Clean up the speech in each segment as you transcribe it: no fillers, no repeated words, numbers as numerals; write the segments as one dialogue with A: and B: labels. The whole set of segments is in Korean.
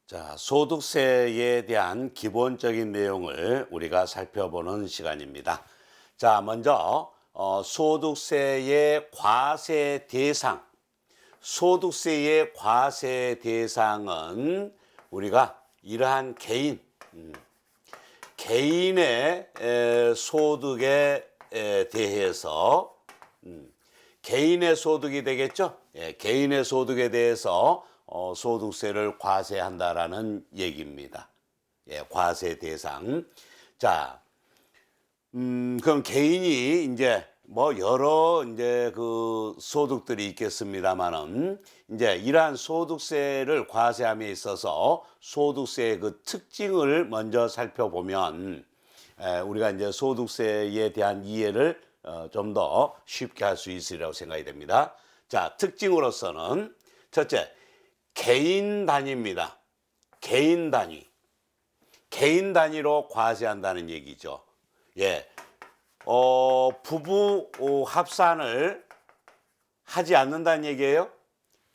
A: 자, 소득세에 대한 기본적인 내용을 우리가 살펴보는 시간입니다. 자, 먼저 소득세의 과세 대상, 소득세의 과세 대상은 우리가 이러한 개인의 소득에 대해서 개인의 소득이 되겠죠? 예, 개인의 소득에 대해서 소득세를 과세한다라는 얘기입니다. 예, 과세 대상. 자, 그럼 개인이 이제 뭐 여러 이제 그 소득들이 있겠습니다만은 이제 이러한 소득세를 과세함에 있어서 소득세의 그 특징을 먼저 살펴보면 우리가 이제 소득세에 대한 이해를 좀 더 쉽게 할 수 있으리라고 생각이 됩니다. 자, 특징으로서는 첫째, 개인 단위입니다. 개인 단위. 개인 단위로 과세한다는 얘기죠. 예. 부부 합산을 하지 않는다는 얘기예요.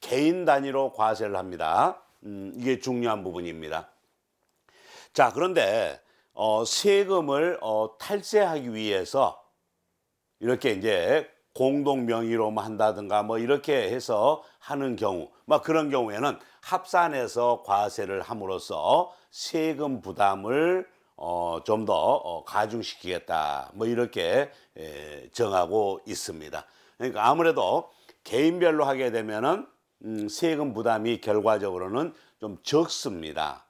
A: 개인 단위로 과세를 합니다. 이게 중요한 부분입니다. 자, 그런데 세금을 탈세하기 위해서 이렇게 이제 공동 명의로만 한다든가 뭐 이렇게 해서 하는 경우, 막 그런 경우에는 합산해서 과세를 함으로써 세금 부담을 좀 더 가중시키겠다, 뭐 이렇게 정하고 있습니다. 그러니까 아무래도 개인별로 하게 되면은 세금 부담이 결과적으로는 좀 적습니다.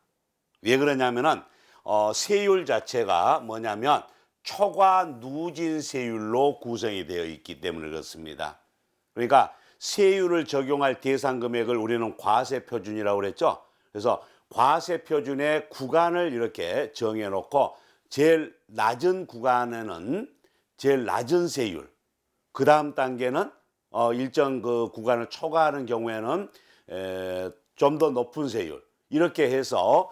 A: 왜 그러냐면은 세율 자체가 뭐냐면 초과 누진 세율로 구성이 되어 있기 때문에 그렇습니다. 그러니까 세율을 적용할 대상 금액을 우리는 과세 표준이라고 그랬죠. 그래서 과세 표준의 구간을 이렇게 정해 놓고 제일 낮은 구간에는 제일 낮은 세율, 그 다음 단계는 일정 그 구간을 초과하는 경우에는 좀 더 높은 세율, 이렇게 해서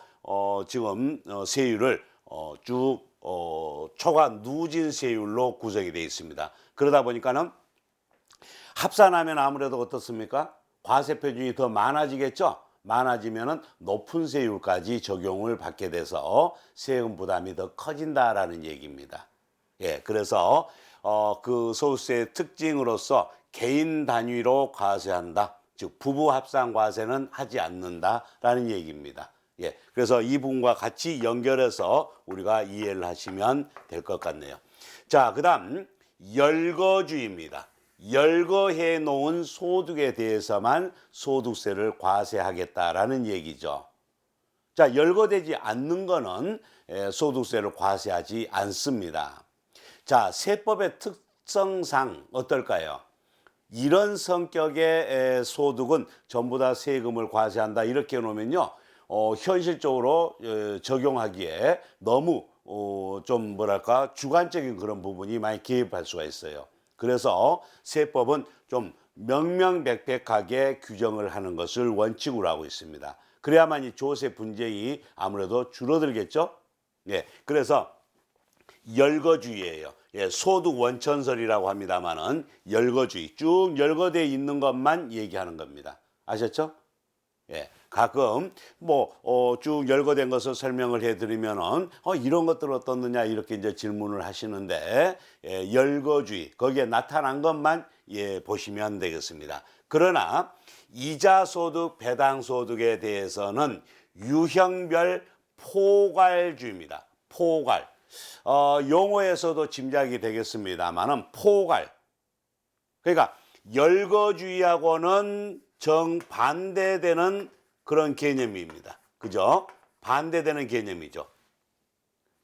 A: 지금 세율을 쭉 초과 누진 세율로 구성이 되어 있습니다. 그러다 보니까는 합산하면 아무래도 어떻습니까? 과세 표준이 더 많아지겠죠? 많아지면은 높은 세율까지 적용을 받게 돼서 세금 부담이 더 커진다라는 얘기입니다. 예, 그래서 그 소득세의 특징으로서 개인 단위로 과세한다. 즉 부부 합산 과세는 하지 않는다라는 얘기입니다. 예, 그래서 이 부분과 같이 연결해서 우리가 이해를 하시면 될 것 같네요. 자, 그다음 열거주입니다. 열거해 놓은 소득에 대해서만 소득세를 과세하겠다라는 얘기죠. 자, 열거되지 않는 거는 소득세를 과세하지 않습니다. 자, 세법의 특성상 어떨까요? 이런 성격의 소득은 전부 다 세금을 과세한다, 이렇게 놓으면요, 현실적으로 적용하기에 너무 좀 뭐랄까 주관적인 그런 부분이 많이 개입할 수가 있어요. 그래서 세법은 좀 명명백백하게 규정을 하는 것을 원칙으로 하고 있습니다. 그래야만 이 조세 분쟁이 아무래도 줄어들겠죠. 예, 그래서 열거주의예요. 예, 소득 원천설이라고 합니다만은 열거주의, 쭉 열거되어 있는 것만 얘기하는 겁니다. 아셨죠? 예, 가끔 뭐 쭉 열거된 것을 설명을 해드리면은 이런 것들 어떻느냐 이렇게 이제 질문을 하시는데, 열거주의 거기에 나타난 것만 보시면 되겠습니다. 그러나 이자소득, 배당소득에 대해서는 유형별 포괄주의입니다. 포괄. 용어에서도 짐작이 되겠습니다만은 포괄. 그러니까 열거주의하고는 정반대되는 그런 개념입니다. 그죠? 반대되는 개념이죠.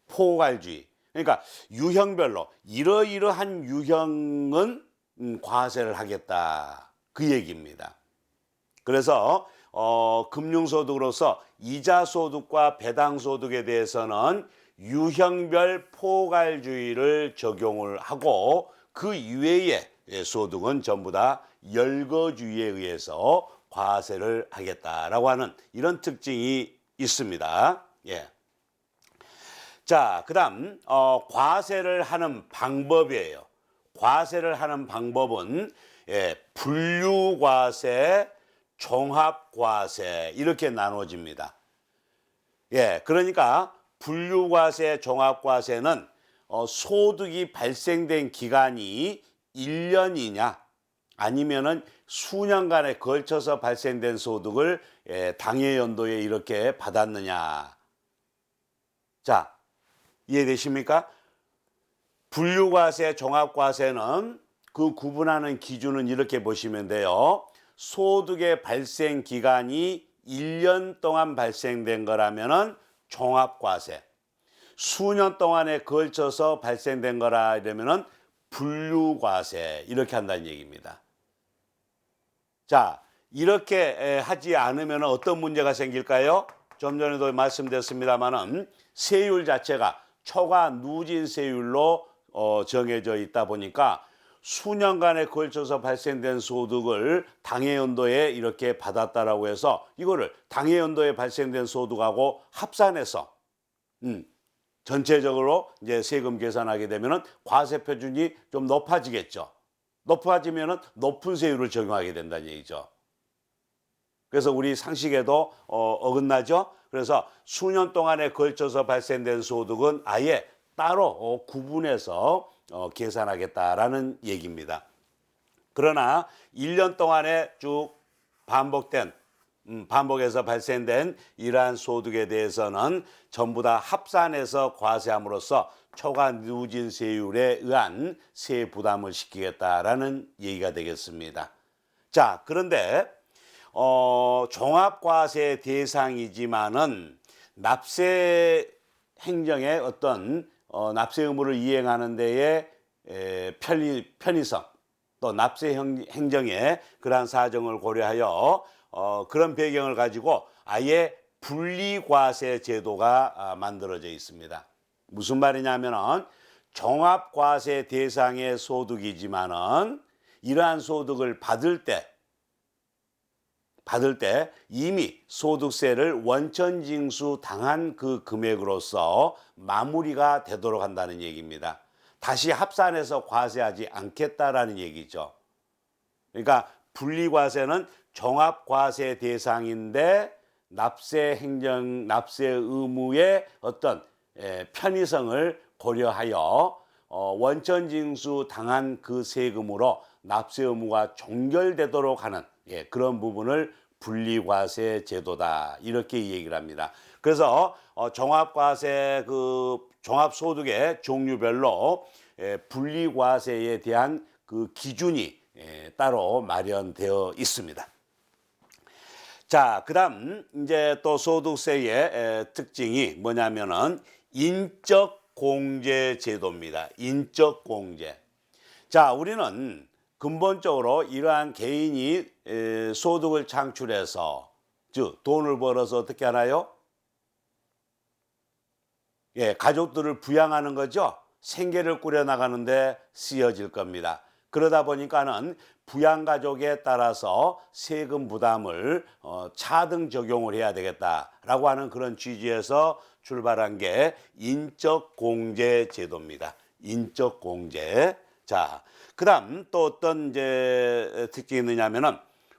A: 포괄주의. 그러니까 유형별로 이러이러한 유형은 과세를 하겠다, 그 얘기입니다. 그래서 금융소득으로서 이자소득과 배당소득에 대해서는 유형별 포괄주의를 적용을 하고, 그 이외의 소득은 전부 다 열거주의에 의해서 과세를 하겠다라고 하는 이런 특징이 있습니다. 예. 자, 그다음 과세를 하는 방법이에요. 과세를 하는 방법은 분류과세, 종합과세 이렇게 나눠집니다. 예, 그러니까 분류과세, 종합과세는 소득이 발생된 기간이 1년이냐 아니면은 수년간에 걸쳐서 발생된 소득을 당해 연도에 이렇게 받았느냐. 자, 이해되십니까? 분류과세, 종합과세는 그 구분하는 기준은 이렇게 보시면 돼요. 소득의 발생 기간이 1년 동안 발생된 거라면은 종합과세, 수년 동안에 걸쳐서 발생된 거라 이러면은 분류과세 이렇게 한다는 얘기입니다. 자, 이렇게 하지 않으면 어떤 문제가 생길까요? 좀 전에도 말씀드렸습니다만은 세율 자체가 초과 누진 세율로 정해져 있다 보니까 수년간에 걸쳐서 발생된 소득을 당해연도에 이렇게 받았다라고 해서 이거를 당해연도에 발생된 소득하고 합산해서 전체적으로 이제 세금 계산하게 되면은 과세 표준이 좀 높아지겠죠. 높아지면은 높은 세율을 적용하게 된다는 얘기죠. 그래서 우리 상식에도 어긋나죠. 그래서 수년 동안에 걸쳐서 발생된 소득은 아예 따로 구분해서 계산하겠다라는 얘기입니다. 그러나 1년 동안에 쭉 반복해서 발생된 이러한 소득에 대해서는 전부 다 합산해서 과세함으로써 초과 누진 세율에 의한 세 부담을 시키겠다라는 얘기가 되겠습니다. 자, 그런데 종합과세 대상이지만은 납세 행정의 어떤 납세 의무를 이행하는 데에 편의성 또 납세 행정의 그러한 사정을 고려하여 그런 배경을 가지고 아예 분리과세 제도가 만들어져 있습니다. 무슨 말이냐면은 종합과세 대상의 소득이지만은 이러한 소득을 받을 때 이미 소득세를 원천징수 당한 그 금액으로서 마무리가 되도록 한다는 얘기입니다. 다시 합산해서 과세하지 않겠다라는 얘기죠. 그러니까 분리과세는 종합과세 대상인데 납세 의무의 어떤 편의성을 고려하여 원천징수 당한 그 세금으로 납세 의무가 종결되도록 하는 그런 부분을 분리과세 제도다 이렇게 얘기를 합니다. 그래서 종합과세 종합소득의 종류별로 분리과세에 대한 그 기준이 따로 마련되어 있습니다. 자, 그다음 이제 또 소득세의 특징이 뭐냐면은 인적 공제 제도입니다. 인적 공제. 자, 우리는 근본적으로 이러한 개인이 소득을 창출해서 즉 돈을 벌어서 어떻게 하나요? 가족들을 부양하는 거죠. 생계를 꾸려나가는데 쓰여질 겁니다. 그러다 보니까는 부양가족에 따라서 세금 부담을 차등 적용을 해야 되겠다라고 하는 그런 취지에서 출발한 게 인적공제 제도입니다. 인적공제. 자, 그다음 또 어떤 이제 특징이 있느냐면은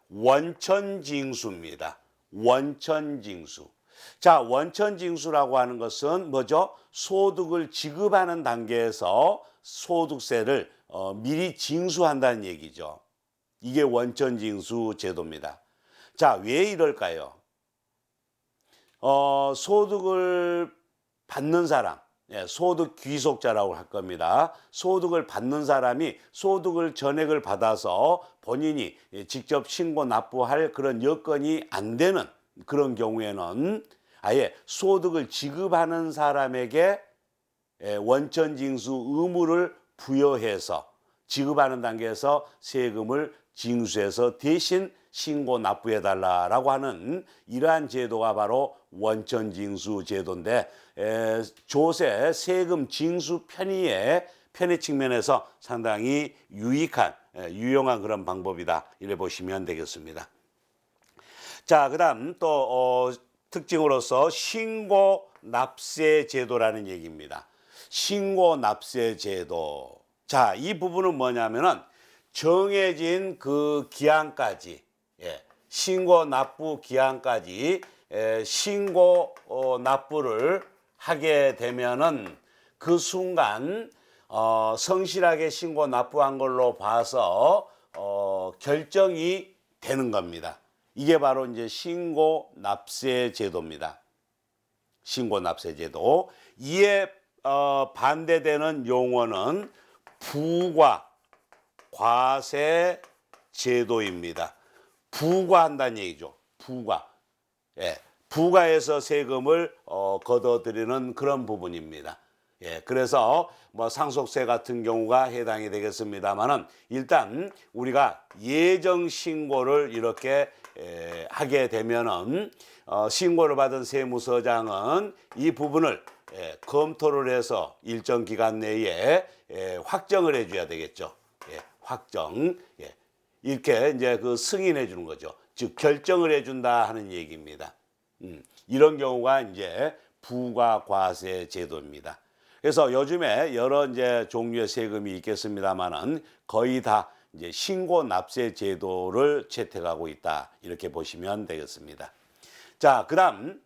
A: 원천징수입니다. 원천징수. 자, 원천징수라고 하는 것은 뭐죠? 소득을 지급하는 단계에서 소득세를 미리 징수한다는 얘기죠. 이게 원천징수 제도입니다. 자, 왜 이럴까요? 소득을 받는 사람, 소득 귀속자라고 할 겁니다. 소득을 받는 사람이 소득을 전액을 받아서 본인이 직접 신고 납부할 그런 여건이 안 되는 그런 경우에는 아예 소득을 지급하는 사람에게 원천징수 의무를 부여해서 지급하는 단계에서 세금을 징수해서 대신 신고 납부해달라라고 하는 이러한 제도가 바로 원천징수 제도인데 조세 세금 징수 편의 측면에서 상당히 유용한 그런 방법이다 이래 보시면 되겠습니다. 자, 그다음 또 특징으로서 신고 납세 제도라는 얘기입니다. 신고 납세 제도. 자, 이 부분은 뭐냐면은 정해진 그 기한까지 신고 납부 기한까지 신고 납부를 하게 되면은 그 순간 성실하게 신고 납부한 걸로 봐서 결정이 되는 겁니다. 이게 바로 이제 신고 납세 제도입니다. 신고 납세 제도. 이에 반대되는 용어는 부과 과세 제도입니다. 부과한다는 얘기죠. 부과. 예, 부과해서 세금을 걷어들이는 그런 부분입니다. 예, 그래서 뭐 상속세 같은 경우가 해당이 되겠습니다만은 일단 우리가 예정 신고를 이렇게 하게 되면은 신고를 받은 세무서장은 이 부분을 검토를 해서 일정 기간 내에 확정을 해줘야 되겠죠. 예, 확정. 예, 이렇게 이제 그 승인해 주는 거죠. 즉 결정을 해준다 하는 얘기입니다. 이런 경우가 이제 부과과세 제도입니다. 그래서 요즘에 여러 이제 종류의 세금이 있겠습니다만은 거의 다 이제 신고 납세 제도를 채택하고 있다 이렇게 보시면 되겠습니다. 자, 그다음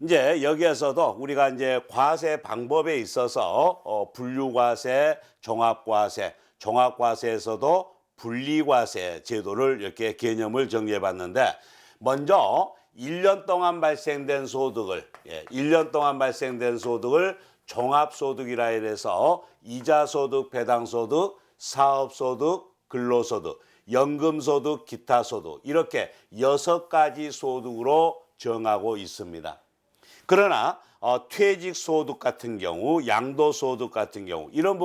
A: 이제 여기에서도 우리가 이제 과세 방법에 있어서 분류과세, 종합과세, 종합과세에서도 분리과세 제도를 이렇게 개념을 정리해 봤는데 먼저 1년 동안 발생된 소득을 1년 동안 발생된 소득을 종합소득이라 해서 이자소득, 배당소득, 사업소득, 근로소득, 연금소득, 기타소득 이렇게 6가지 소득으로 정하고 있습니다. 그러나 퇴직소득 같은 경우, 양도소득 같은 경우 이런